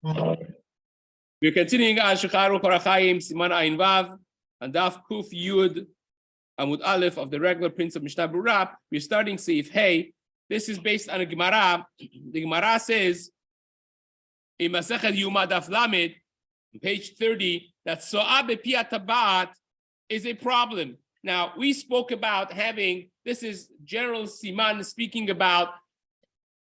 We're continuing on Shekharu Korachayim, Siman Ayin Vav, and Daf Kuf Yud Amud Aleph of the regular prince of Mishna Berurah. We're starting Seif. Hey, this is based on a Gemara. The Gemara says in Masechet Yuma Daf Lamed, page 30, that So'a Bepiyat Tabat is a problem. Now, we spoke about having, this is General Siman speaking about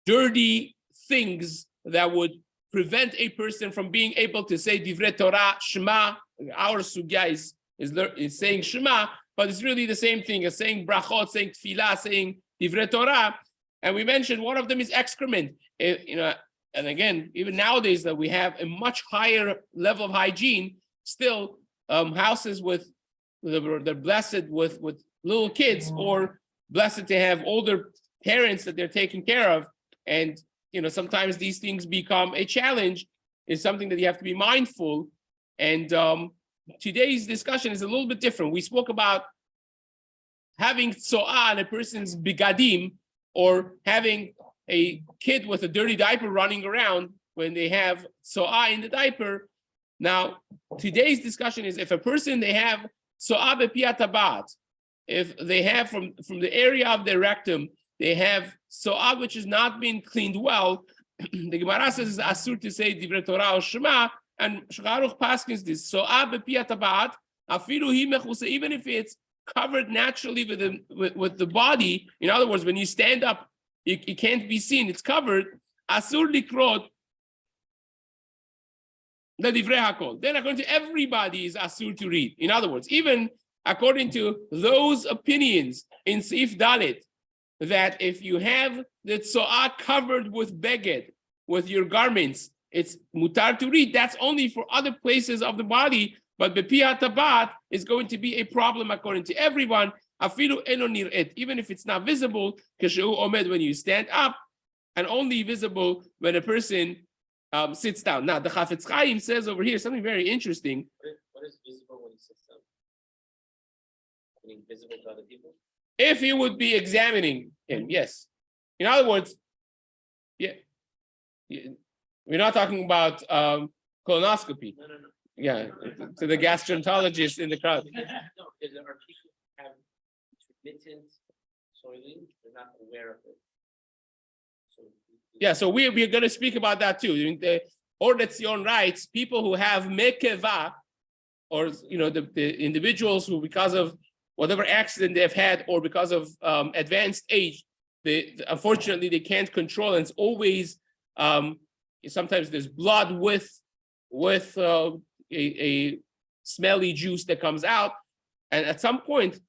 dirty things that would prevent a person from being able to say Divrei Torah, Shema. Our sugya is saying Shema, but it's really the same thing as saying brachot, saying tefillah, saying Divrei Torah. And we mentioned one of them is excrement. And again, even nowadays that we have a much higher level of hygiene, still houses with they're blessed with little kids, or blessed to have older parents that they're taking care of. And sometimes these things become a challenge. Is something that you have to be mindful. And today's discussion is a little bit different. We spoke about having tso'ah on a person's bigadim, or having a kid with a dirty diaper running around when they have tso'ah in the diaper. Now, today's discussion is if a person, they have tso'ah bepiyat tabat, if they have from the area of their rectum, they have so'ah which has not been cleaned well, the Gemara says it's asur to say Divrei Torah or Shema, and Shulchan Paskins this so'ah bepiyat tabat, afilu hi mechuse, even if it's covered naturally with the body. In other words, when you stand up, it can't be seen, it's covered. Asur likrot the Divrei Hakol. Then according to everybody is asur to read. In other words, even according to those opinions in Seif Dalet, that if you have the tso'ah covered with beged, with your garments, it's mutar to read. That's only for other places of the body, but bepiyat tabat is going to be a problem according to everyone. Afilu eno nir'et, even if it's not visible, kashehu omed, when you stand up, and only visible when a person sits down. Now, the Chafetz Chaim says over here something very interesting. What is visible when he sits down? I mean, visible to other people? If you would be examining him, yes. In other words, yeah, we're not talking about colonoscopy. No. Yeah, to the gastroenterologist in the crowd. No, because there are people who have intermittent soiling, they're not aware of it. So we're going to speak about that too. The Ordetzion writes, people who have mekeva, or the individuals who, because of whatever accident they've had, or because of advanced age, unfortunately they can't control, and it's always sometimes there's blood with a smelly juice that comes out, and at some point,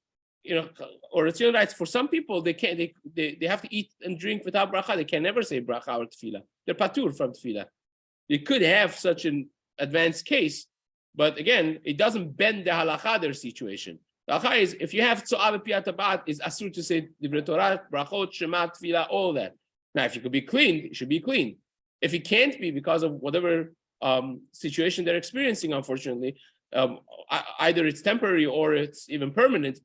or it's writes, for some people they can't, they have to eat and drink without bracha. They can never say bracha or tefillah. They're patur from tefillah. They could have such an advanced case, but again, it doesn't bend the halacha their situation. The halacha is if you have tso'ah b'piyat tabat, is asur to say divrei Torah, brachot, shema, tefillah, all that. Now, if you could be clean, it should be clean. If it can't be because of whatever situation they're experiencing, unfortunately, either it's temporary or it's even permanent.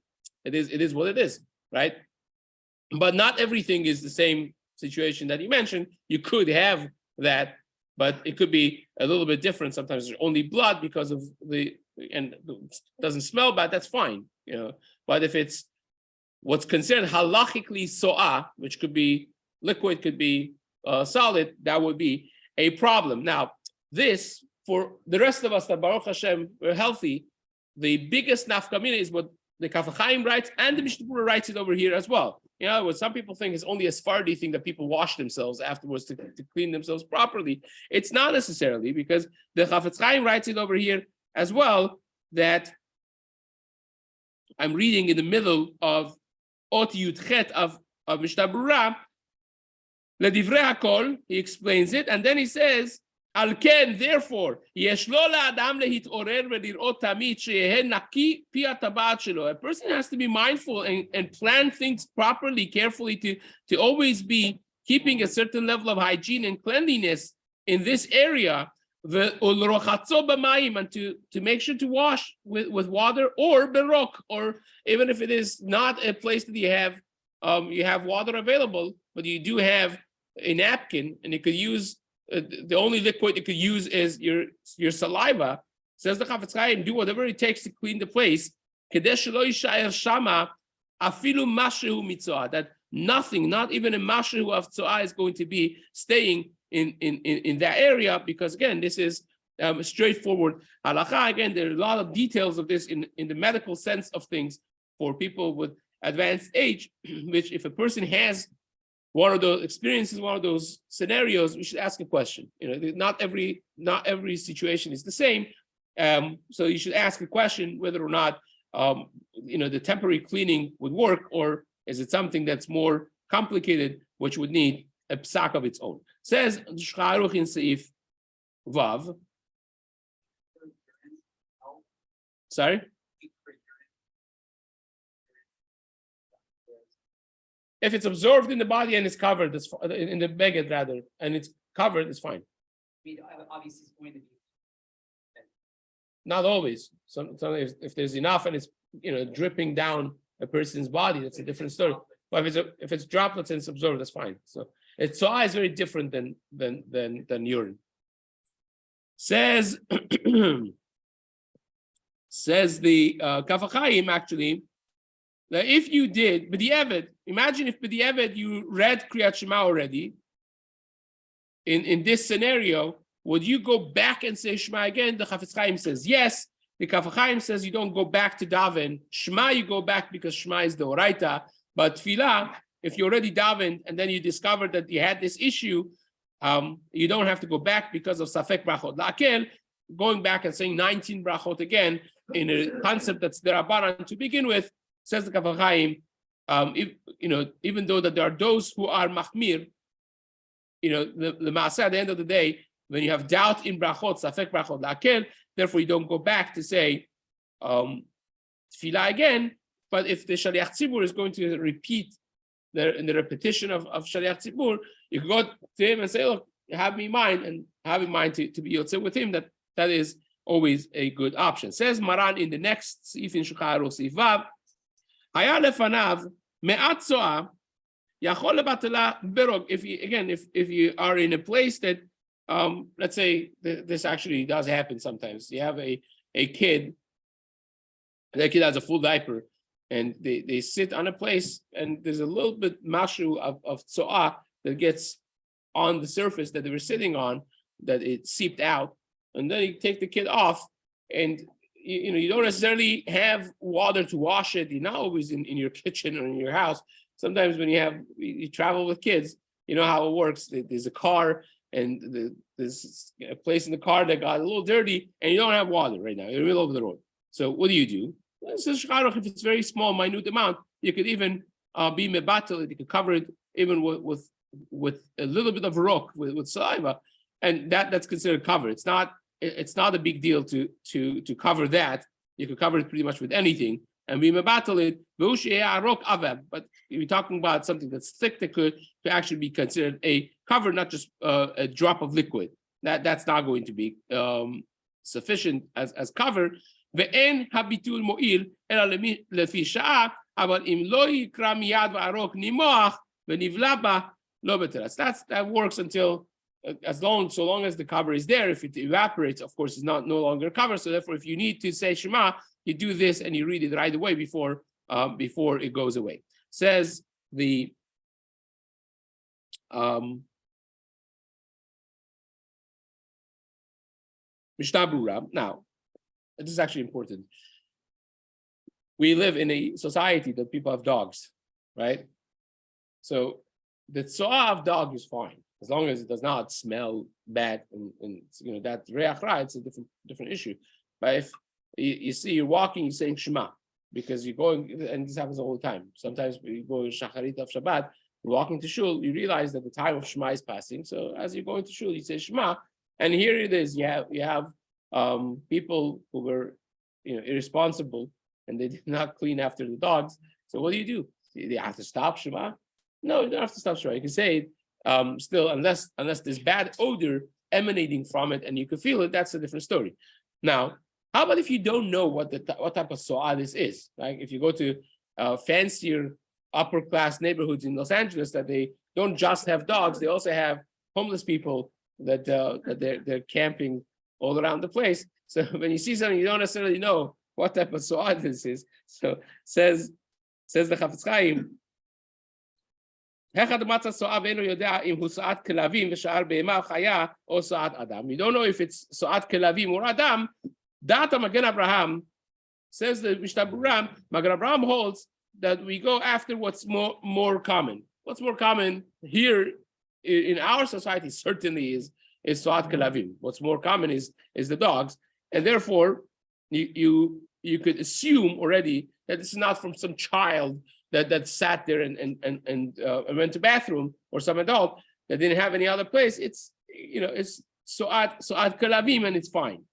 It is what it is, right? But not everything is the same situation that you mentioned. You could have that, but it could be a little bit different. Sometimes there's only blood because of and it doesn't smell bad, that's fine, But if it's what's considered halachically so'ah, which could be liquid, could be solid, that would be a problem. Now, this, for the rest of us that Baruch Hashem, we're healthy, the biggest nafkamina is what the Kaf Chaim writes, and the Mishna Berurah writes it over here as well. In other words, some people think it's only a Sephardi thing that people wash themselves afterwards to clean themselves properly. It's not necessarily, because the Chafetz Chaim writes it over here as well, that I'm reading in the middle of Ot Yud Chet of Mishna Berurah, Ledivrei Hakol, he explains it, and then he says, Al ken, therefore, yesh lo la'adam lehitorer ve'lirot tamid sheyehe naki pi hatabat shelo. A person has to be mindful and plan things properly, carefully, to always be keeping a certain level of hygiene and cleanliness in this area, ve'ulrochatzo b'mayim, and to make sure to wash with water, or berok, or even if it is not a place that you have water available, but you do have a napkin, and you could use the only liquid you could use is your saliva. Says the Chafetz Chaim, do whatever it takes to clean the place. That nothing, not even a mashu of tzoah, is going to be staying in that area, because again, this is straightforward halakha. Again, there are a lot of details of this in the medical sense of things for people with advanced age, which if a person has one of those experiences, one of those scenarios, we should ask a question. Not every situation is the same. So you should ask a question whether or not the temporary cleaning would work, or is it something that's more complicated, which would need a psak of its own. Says Shulchan Aruch in Seif Vav. Sorry? If it's absorbed in the body and it's covered, in the beged rather, and it's covered, it's fine. Obviously, it's going to be. Not always. Sometimes if there's enough and it's dripping down a person's body, that's a different story. But if it's droplets and it's absorbed, that's fine. So tzoah is very different than urine. Says says the Kaf HaChaim actually that if you did b'di'evet, imagine if b'di'evet you read Kriyat Shema already. In this scenario, would you go back and say Shema again? The Chafetz Chaim says yes. The Kaf HaChaim says you don't go back to daven. Shema you go back because Shema is the oraita. But tefillah, if you already davened and then you discovered that you had this issue, you don't have to go back because of safek brachot la'akel. Going back and saying 19 brachot again in a concept that's derabanan to begin with, says the Kaf HaChaim, even though that there are those who are machmir, the maaseh at the end of the day, when you have doubt in brachot, safek brachot la'akel, therefore you don't go back to say tefillah again. But if the shaliach tzibur is going to repeat in the repetition of shaliach tzibur, you can go to him and say, look, have me in mind, and have in mind to be yotzei with him. That is always a good option. Says Maran in the next Seif in Shulchan Aruch Seif Vav, haya lefanav me'at tzoah yachol lebatela berog. If you are in a place that let's say this actually does happen sometimes. You have a kid, that kid has a full diaper, and they sit on a place, and there's a little bit mashu of tzoah that gets on the surface that they were sitting on, that it seeped out, and then you take the kid off, and you don't necessarily have water to wash it. You're not always in your kitchen or in your house. Sometimes when you travel with kids, you know how it works. There's a car, and there's a place in the car that got a little dirty, and you don't have water right now. You're in the middle of the road. So what do? If it's very small, minute amount, you could even be mebatel. You could cover it even with a little bit of rock with saliva, and that's considered cover. It's not a big deal to cover that. You could cover it pretty much with anything and be mebatel it. But you're talking about something that's thick that could actually be considered a cover, not just a drop of liquid. That's not going to be sufficient as cover. Ve'en habitul mo'il ela lefi sha'a, aval im lo yikra miyad va'arok nimoach ve'nivla ba lo beteras. That works until so long as the cover is there. If it evaporates, of course, it's no longer cover. So therefore, if you need to say Shema, you do this and you read it right away before it goes away. Says the Mishna Berurah. Now, this is actually important. We live in a society that people have dogs, right? So the tzoah of dog is fine as long as it does not smell bad, and that reach ra, it's a different issue. But if you see you're walking, you're saying Shema because you're going, and this happens all the time. Sometimes you go shacharit of Shabbat, you're walking to shul, you realize that the time of Shema is passing. So as you're going to shul, you say Shema, and here it is. You have people who were irresponsible and they did not clean after the dogs. So what do? They have to stop Shema? No, you don't have to stop Shema. You can say it still, unless there's bad odor emanating from it and you can feel it. That's a different story. Now, how about if you don't know what type of tzoah this is? Like if you go to fancier upper class neighborhoods in Los Angeles, that they don't just have dogs, they also have homeless people that they're camping all around the place. So when you see something, you don't necessarily know what type of so'ad this is. So says the Chafetz Chaim, you don't know if it's so'ad kelavim or adam. Data Magen Abraham, says the Mishna Berurah, Magen Abraham holds that we go after what's more common. What's more common here in our society certainly is so'ad kelavim. What's more common is the dogs, and therefore you could assume already that this is not from some child that sat there and went to bathroom, or some adult that didn't have any other place. It's so'ad kelavim, and it's fine.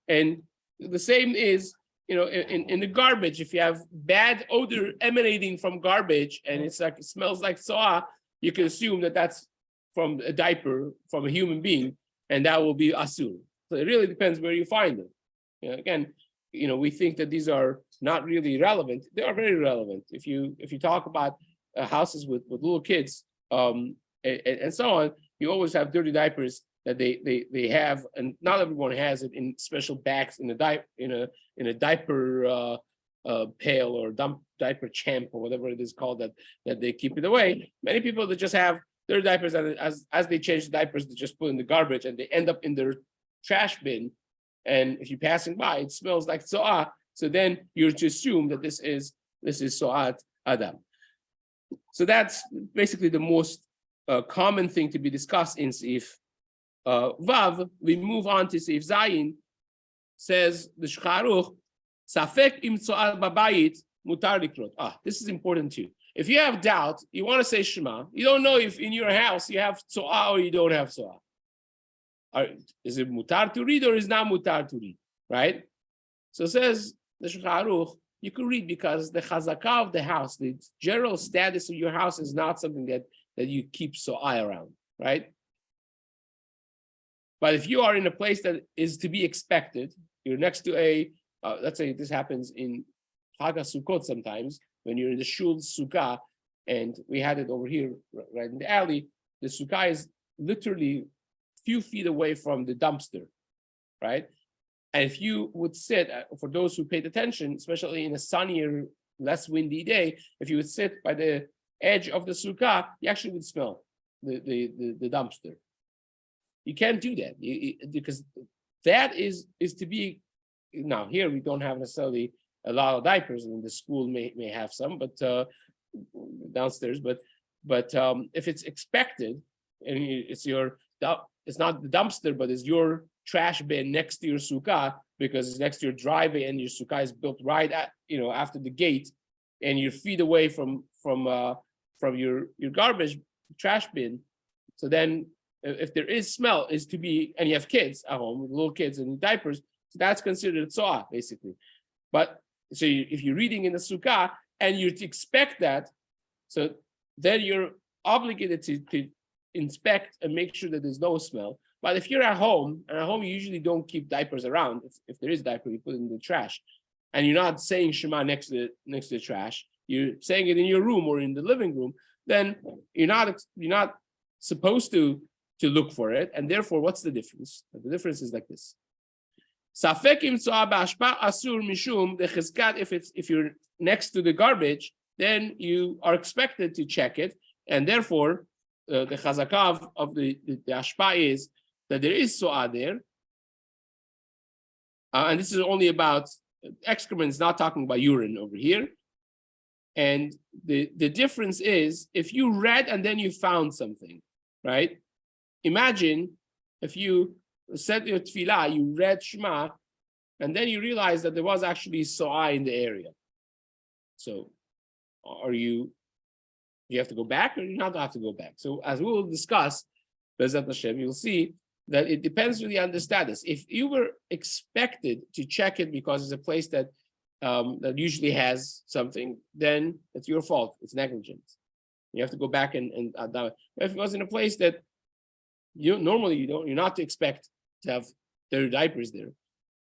And the same is, in the garbage. If you have bad odor emanating from garbage and it smells like so'a, you can assume that that's from a diaper from a human being, and that will be asur. So it really depends where you find them. Again, we think that these are not really relevant. They are very relevant. If you talk about houses with little kids and so on, you always have dirty diapers that they have, and not everyone has it in special bags in a diaper pail or diaper champ or whatever it is called, that they keep it away. Many people that just have their diapers, and as they change the diapers, they just put in the garbage and they end up in their trash bin. And if you're passing by, it smells like so'ah. So then you're to assume that this is so'at adam. So that's basically the most common thing to be discussed in Seif Vav. We move on to Seif Zayin. Says the Shulchan Aruch, Safek im so'at babayit mutar likrot. This is important too. If you have doubt, you want to say Shema. You don't know if in your house you have so'ah or you don't have so'ah. Is it mutar to read or is not mutar to read? Right? So says the Shulchan Aruch, you can read because the chazakah of the house, the general status of your house is not something that you keep so'ah around, right? But if you are in a place that is to be expected, you're next to let's say this happens in Chag HaSukkot sometimes, when you're in the shul sukkah, and we had it over here right in the alley, the sukkah is literally few feet away from the dumpster, right? And if you would sit, for those who paid attention, especially in a sunnier, less windy day, if you would sit by the edge of the sukkah, you actually would smell the dumpster. You can't do that because that is to be. Now here we don't have necessarily a lot of diapers, and the school may have some, but downstairs. But if it's expected, and it's not the dumpster, but it's your trash bin next to your sukkah, because it's next to your driveway, and your sukkah is built right at after the gate, and you're feet away from your garbage trash bin. So then, if there is smell, is to be, and you have kids at home, little kids in diapers, so that's considered tzoah basically. But so if you're reading in the sukkah and you expect that, so then you're obligated to inspect and make sure that there's no smell. But if you're at home, and at home you usually don't keep diapers around. If there is diaper, you put it in the trash, and you're not saying Shema next to the trash. You're saying it in your room or in the living room. Then you're not supposed to look for it. And therefore, what's the difference? The difference is like this. Safek im tzoah b'ashpa asur mishum dechizkat. If you're next to the garbage, then you are expected to check it, and therefore the chazakah of the ashpa is that there is so'ah there, and this is only about excrement. It's not talking about urine over here. And the difference is if you read and then you found something, right? Imagine if you said your tefillah, you read Shema, and then you realize that there was actually so'ah in the area. So you have to go back, or you not have to go back? So as we will discuss, Bezat Hashem, you'll see that it depends really on the status. If you were expected to check it because it's a place that usually has something, then it's your fault. It's negligence. You have to go back and if it was in a place that you're not to expect to have their diapers there,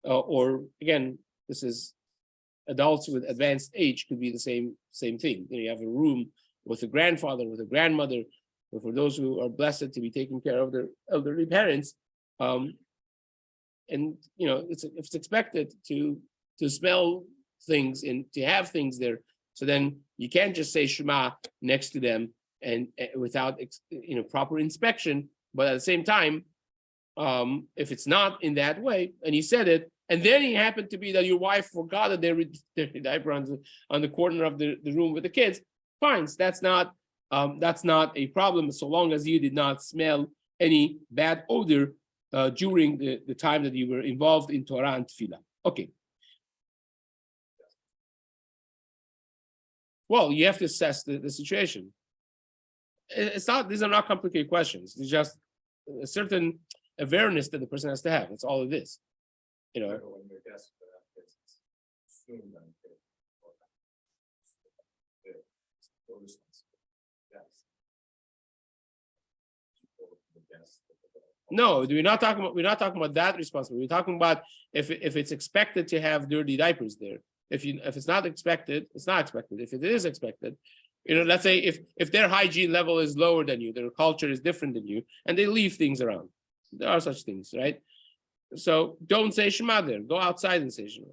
or again, this is adults with advanced age, could be the same thing. You have a room with a grandfather, with a grandmother, or for those who are blessed to be taking care of their elderly parents. And if it's expected to smell things and to have things there, so then you can't just say Shema next to them and without proper inspection. But at the same time, if it's not in that way, and you said it, and then it happened to be that your wife forgot that their diaper on the corner of the room with the kids, fine. So that's not a problem, so long as you did not smell any bad odor during the time that you were involved in Torah and Tefillah. Okay. Well, you have to assess the situation. These are not complicated questions. It's just a certain awareness that the person has to have. That's all it is. No, we're not talking about that responsibility. We're talking about if it's expected to have dirty diapers there. If it's not expected, it's not expected. If it is expected, let's say if their hygiene level is lower than you, their culture is different than you, and they leave things around. There are such things, right? So don't say Shema there. Go outside and say Shema.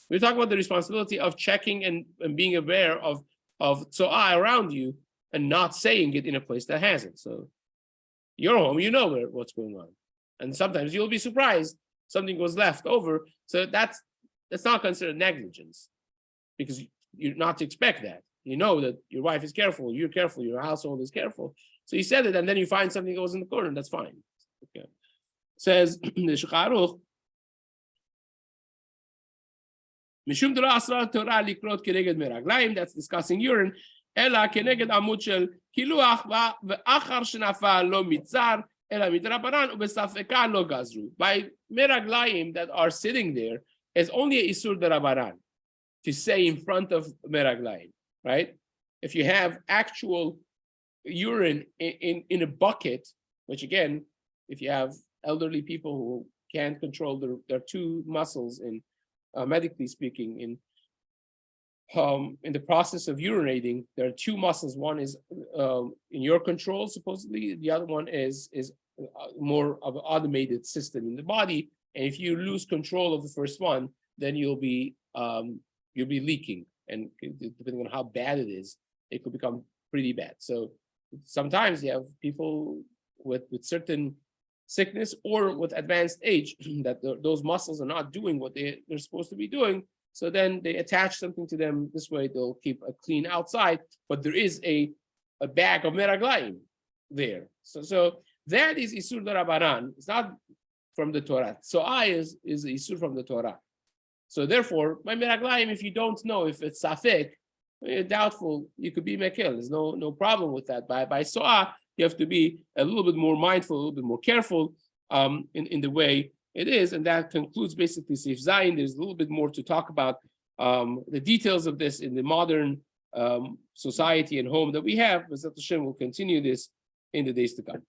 We're talking about the responsibility of checking and being aware of Tzo'ah around you and not saying it in a place that has it. So you're home, you know what's going on. And sometimes you'll be surprised something was left over. So that's not considered negligence, because you're not to expect that. You know that your wife is careful, you're careful, your household is careful. So you said it, and then you find something that was in the corner, that's fine. Okay. Says the Shulchan Aruch, Mishum Torah Asra Torah Likrot Keneged Meraglaim, that's discussing urine. Ela Keneged Amud Shel Kiluach Ve'achar Shenafal Lo Mitzar Ela Midrabanan Ubesafeka Lo Gazru. By Meraglaim that are sitting there, is only a Isur Darabanan to say in front of Meraglaim, right? If you have actual urine in a bucket, which again, if you have elderly people who can't control their two muscles in medically speaking, in the process of urinating, there are two muscles. One is in your control, supposedly. The other one is more of an automated system in the body. And if you lose control of the first one, then you'll be leaking. And depending on how bad it is, it could become pretty bad. So sometimes you have people with certain sickness or with advanced age that those muscles are not doing what they're supposed to be doing. So then they attach something to them. This way they'll keep a clean outside, but there is a bag of meraglaim there. So that is Isur Darabanan. It's not from the Torah. So is Isur from the Torah. So therefore, by meraglaim, if you don't know if it's safek, you're doubtful, you could be mekil. There's no problem with that. By so'ah, you have to be a little bit more mindful, a little bit more careful in the way it is. And that concludes basically Seif Zayin. There's a little bit more to talk about the details of this in the modern society and home that we have. But Hashem will continue this in the days to come.